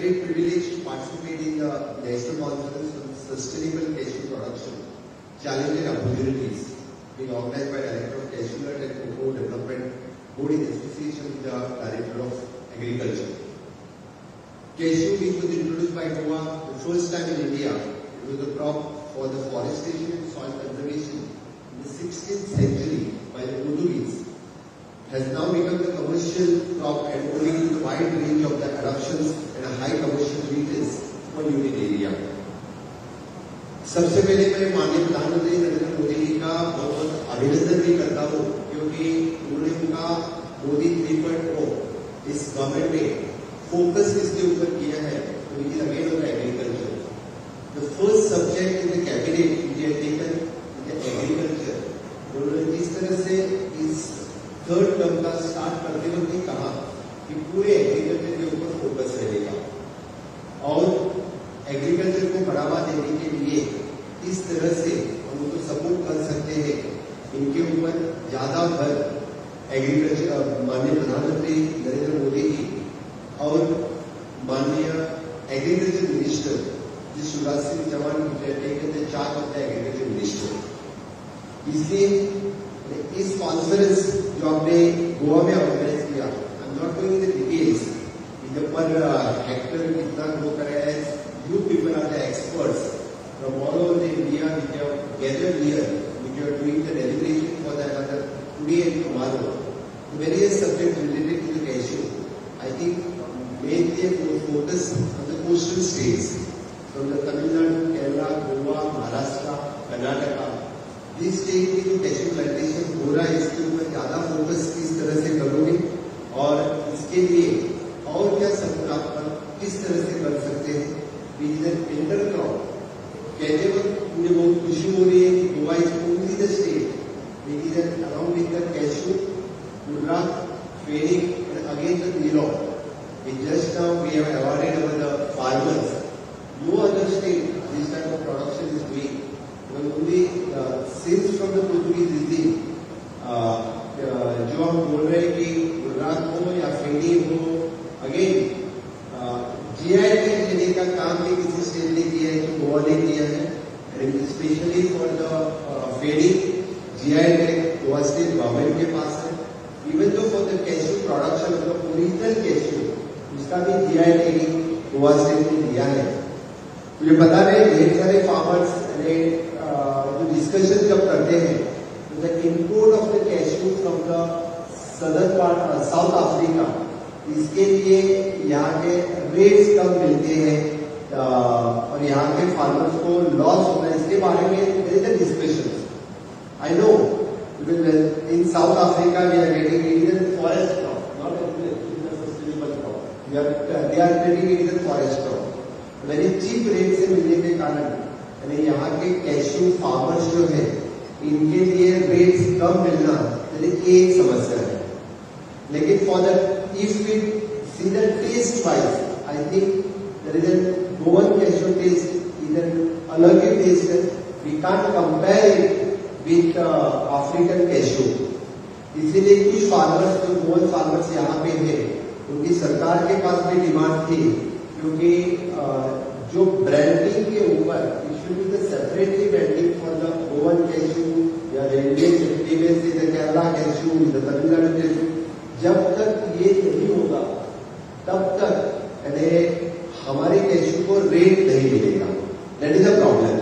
great privilege to participate in the National Conference on Sustainable Cashew Production, Challenges and Opportunities, being organized by Director of Cashew Nut and Cocoa Development Board in association with the Director of Agriculture. Cashew, which was introduced by Goa the first time in India, it was a crop for the forestation and soil conservation in the 16th century by the Portuguese, has now become the commercial crop and owing to the wide range of the adoptions and a high commercial retails for unit area. सबसे पहले मैं माननीय प्रधानमंत्री नरेंद्र मोदी जी का बहुत बहुत अभिनंदन भी करता हूँ, क्योंकि उन्होंने उनका मोदी 3.0 इस गवर्नमेंट में फोकस किसके ऊपर किया है, तो it is again on agriculture. The first subject in the cabinet India taken in the agriculture. उन्होंने जिस तरह से इस थर्ड टर्म का स्टार्ट करते हुए कहा कि पूरे एग्रीकल्चर के ऊपर फोकस रहेगा और एग्रीकल्चर को बढ़ावा देने के लिए इस तरह से हम उनको सपोर्ट कर सकते हैं, इनके ऊपर ज्यादा भर एग्रीकल्चर माननीय प्रधानमंत्री नरेंद्र मोदी जी और माननीय agriculture minister ji Shivraj Singh Chouhan taken charge of the agriculture minister. इसलिए इस कॉन्फ्रेंस जो आपने गोवा में ऑर्गेनाइज किया, I am not going in the details, इधर पर हेक्टर कितना ग्रो करा है, you people are the experts from all over the India which have gathered here, which are doing the deliberation for that other today and tomorrow. Various subjects related to the cashew. I think mainly focus on the coastal states from the Tamil Nadu, Kerala, Goa, Maharashtra, Karnataka. इस state की जो cashew plantation हो रहा है इसके ऊपर ज्यादा focus किस तरह से करोगे और इसके लिए और क्या सपोर्ट आप किस तरह से कर सकते हैं. इंटर क्रॉप कहते वक्त मुझे बहुत खुशी हो रही है कि Goa is only the state which is around with the cashew, Murrah, fennec and again the नीलो. Just now we have awarded over the farmers. No other state this type of production is doing. Only since from the Portuguese regime, जो हम बोल रहे हैं कि गुजरात हो या फेनी हो, अगेन जीआई टैग देने का काम भी किसी स्टेट ने किया है, तो गोवा ने किया है. And specially for the feni GI tag Goa state government के पास है. Even though for the cashew production of the original cashew, उसका भी जीआई टैगिंग गोवा स्टेट ने दिया है. मुझे पता है ढेर सारे फार्मर्स जो डिस्कशन जब करते हैं तो the import of the cashew from the southern part south Africa, इसके लिए यहाँ के रेट्स कम मिलते हैं और यहाँ के फार्मर्स को लॉस होना है, इसके बारे में there is discussion. I know in South Africa we are getting Indian forest crop, not sustainable crop, they are getting Indian forest crop very cheap rate से मिलने के कारण यानी यहाँ के कैशू फार्मर्स जो है इनके लिए रेट्स कम मिलना एक समस्या है. लेकिन for the if we see the taste wise, I think there is an Goan cashew taste इधर अलग ही टेस्ट है. We can't compare it with African cashew. इसीलिए कुछ फार्मर्स जो गोवन फार्मर्स यहाँ पे है उनकी सरकार के पास भी डिमांड थी, क्योंकि जो ब्रांडिंग के ऊपर separately branding for the Goan cashew या Indian Kerala cashew, Tamil Nadu cashew, जब तक ये नहीं होगा तब तक हमारे कैशू को रेट नहीं मिलेगा. That is a problem.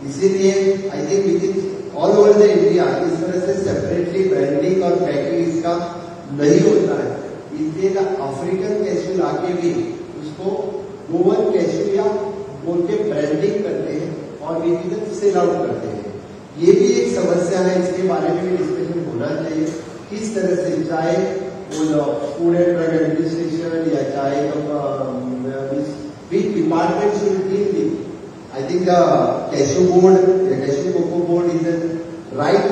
इसीलिए I think which is all over the India इस तरह से सेपरेटली ब्रांडिंग और पैकिंग इसका नहीं होता है. इसलिए अफ्रीकन कैशू लाके भी उसको गोवन कैशू या बोल के ब्रांडिंग करते हैं और विविधता सेल आउट करते हैं. ये भी एक समस्या है, इसके बारे में भी डिस्कशन होना चाहिए. किस तरह से चाहे वो फूड एंड ड्रग एडमिनिस्ट्रेशन या चाहे which department should deal with, I think the cashew board या cashew cocoa board is the right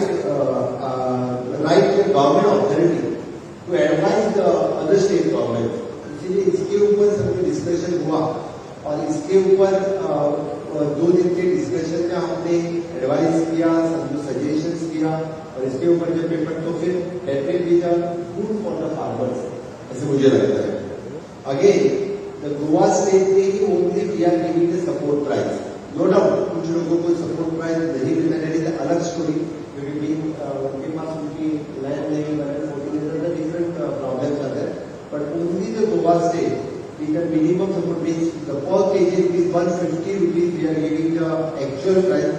government authority to advise the other state government. इसलिए इसके ऊपर सब डिस्कशन हुआ और इसके ऊपर 2 दिन के डिस्कशन में हमने एडवाइस किया, सब सजेशंस किया और इसके ऊपर जब पेपर तो फिर that will be the good for the farmers, ऐसे मुझे लगता है. अगेन the Goa state में ही only we are giving the support prize. No doubt कुछ लोगों को support prize नहीं मिलता है, it's अलग story क्योंकि उनके पास उनकी land नहीं है, 14 different problems are there. But only the Goa state, we can minimum support means the per kg is 150 rupees we are giving the actual price.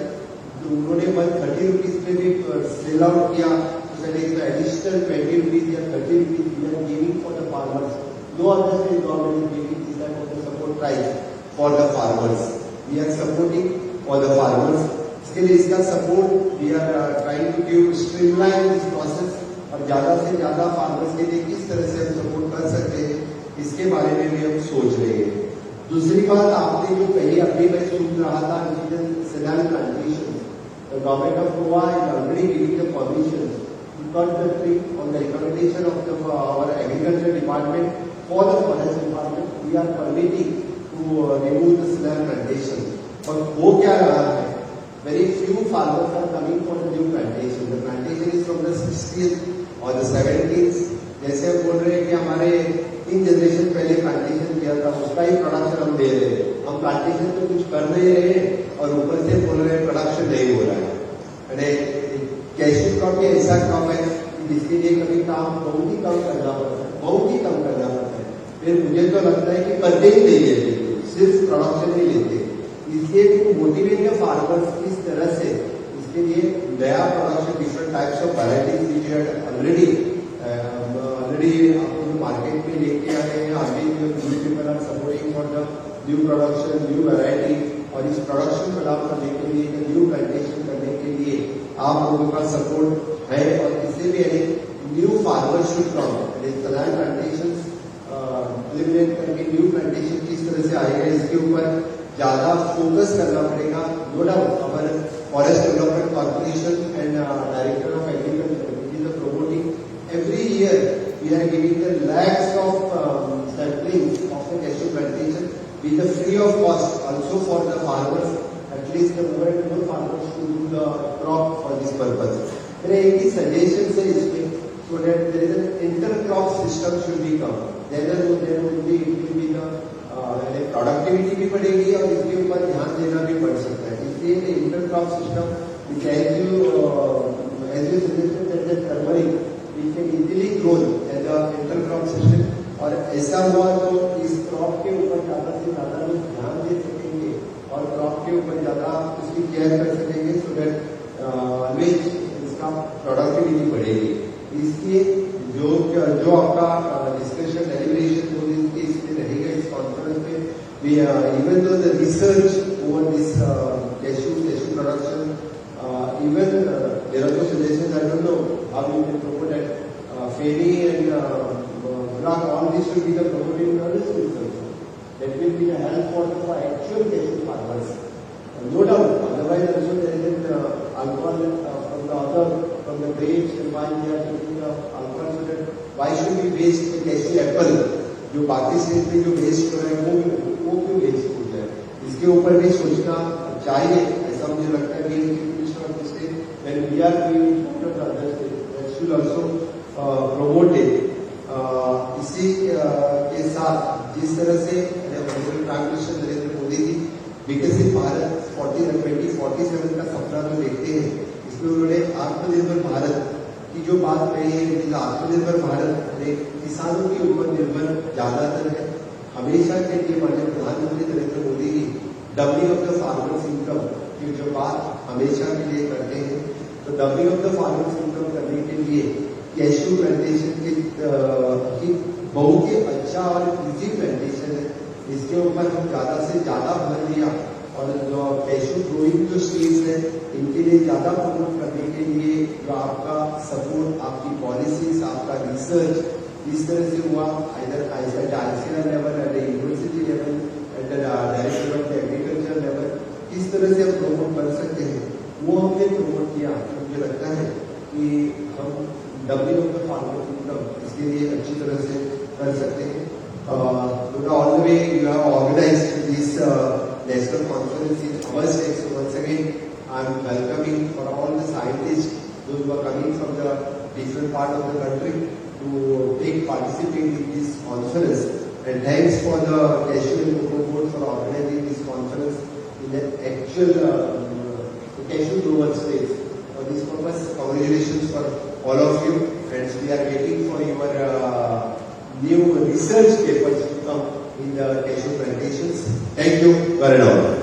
तो उन्होंने 130 rupees में भी sell out किया, तो additional 20 rupees या 30 rupees we are giving for the farmers. No other state government is giving this type of the support price for the farmers. We are supporting for the farmers. इसके लिए इसका support we are trying to give streamline this process. और ज्यादा से ज्यादा farmers के लिए किस तरह से हम सपोर्ट कर सकते हैं इसके बारे में भी हम सोच रहे हैं। दूसरी बात आपने जो कही, अभी मैं सुन रहा था सिनान plantation, the government of Goa is already giving the permission to cut the tree on the recommendation of our agriculture department for the forest department we are permitting to remove the सिनान प्लांटेशन। और वो क्या रहा है, very few farmers are coming for the new plantation. The plantation is from the 60th और the 70s. जैसे हम बोल रहे हैं कि हमारे 3 जनरेशन पहले प्लांटेशन किया था, उसका ही प्रोडक्शन हम दे रहे हैं। हम प्लांटेशन तो कुछ कर नहीं रहे हैं और ऊपर से बोल रहे हैं प्रोडक्शन नहीं हो रहा है। कैशू क्रॉप भी ऐसा क्रॉप है जिसके लिए कभी काम बहुत ही कम करना पड़ता है, बहुत ही कम करना पड़ता है। फिर मुझे तो लगता है कि करते ही नहीं है, सिर्फ प्रोडक्शन ही लेते हैं। इसलिए तो मोटिवेट है फार्मर्स किस तरह से इसके लिए नया production, different types of varieties which already आपको मार्केट में लेके आए हैं। अभी जो newspaper are supporting for the new production, new variety, और इस प्रोडक्शन को लाभ करने के लिए, न्यू प्लांटेशन करने के लिए आप लोगों का सपोर्ट है। और इससे भी new farmer should come, plantation implement करके न्यू प्लांटेशन किस तरह से आएगा इसके ऊपर ज्यादा फोकस करना पड़ेगा। नो डाउट हमारे forest development corporation and director of agriculture is promoting every year we are giving the lakhs of samplings of the cashew plantation with free of cost also for the farmers, at least the more and more farmers to do the crop for this purpose. मेरा एक ही suggestion है इसमें, so that there is an intercrop system should be come, there will B productivity भी बढ़ेगी और इसके ऊपर ध्यान देना भी पड़ सकता है। इसलिए inter crop system which as you suggested that the turmeric we can easily grow as a intercrop system, और ऐसा हुआ तो इस क्रॉप के ऊपर ज्यादा से ज्यादा लोग ध्यान दे सकेंगे और क्रॉप के ऊपर ज्यादा उसकी केयर कर सकेंगे, सो दैट इसका प्रोडक्टिविटी बढ़ेगी। इसलिए जो आपका डिस्कशन डेलिब्रेशन 2 दिन के इसमें रहेगा इस कॉन्फ्रेंस में, even though the research over this cashew production, even there are no suggestions, I don't know how you can promote that. Feni and Gujarat, all this should be the promoting services also. That will be a help for actual cashew farmers. No doubt, otherwise also there is alcohol from the grapes, and why we are taking alcohol, so that why should we waste the cashew apple? जो बाकी state में जो waste हो रहा है वो क्यों waste हो जाए, इसके ऊपर भी सोचना चाहिए। ऐसा मुझे लगता है कि we are doing better than others, that should also promote it. इसी के साथ जिस तरह से प्राइम मिनिस्टर नरेंद्र मोदी जी विकसित भारत 2047 का सपना जो देखते हैं, इसमें उन्होंने आत्मनिर्भर भारत की जो बात कही है, आत्मनिर्भर भारत किसानों के ऊपर निर्भर ज्यादातर है। हमेशा के लिए माननीय प्रधानमंत्री Narendra Modi ji doubling of the farmers income की जो बात हमेशा के लिए करते हैं, तो doubling of the farmers income करने के लिए कैशू प्लांटेशन की बहुत ही अच्छा और इजी प्लांटेशन है, इसके ऊपर हम ज्यादा से ज्यादा भर दिया। और जो कैशू ग्रोइंग जो स्टेट्स है इनके लिए ज्यादा प्रमोट करने के लिए जो आपका सपोर्ट, आपकी पॉलिसीज, आपका रिसर्च इस तरह से हुआ, इधर ऐसा chancellor level, at university level, at director of agriculture level, किस तरह से हम प्रमोट कर सकते हैं वो हमने प्रमोट किया। तो मुझे लगता है कि हम doubling of the farmer income इसके लिए अच्छी तरह से कर सकते हैं। All the way you have organised this national conference in our state, so once again I am welcoming for all the scientists, those who are coming from the different part of the country to participate in this conference And thanks for the Cashew and Cocoa Board for organizing this conference in the actual Cashew Global space. For this purpose, congratulations for all of you. Friends, we are waiting for your new research papers to come in the cashew plantations. Thank you. Varun.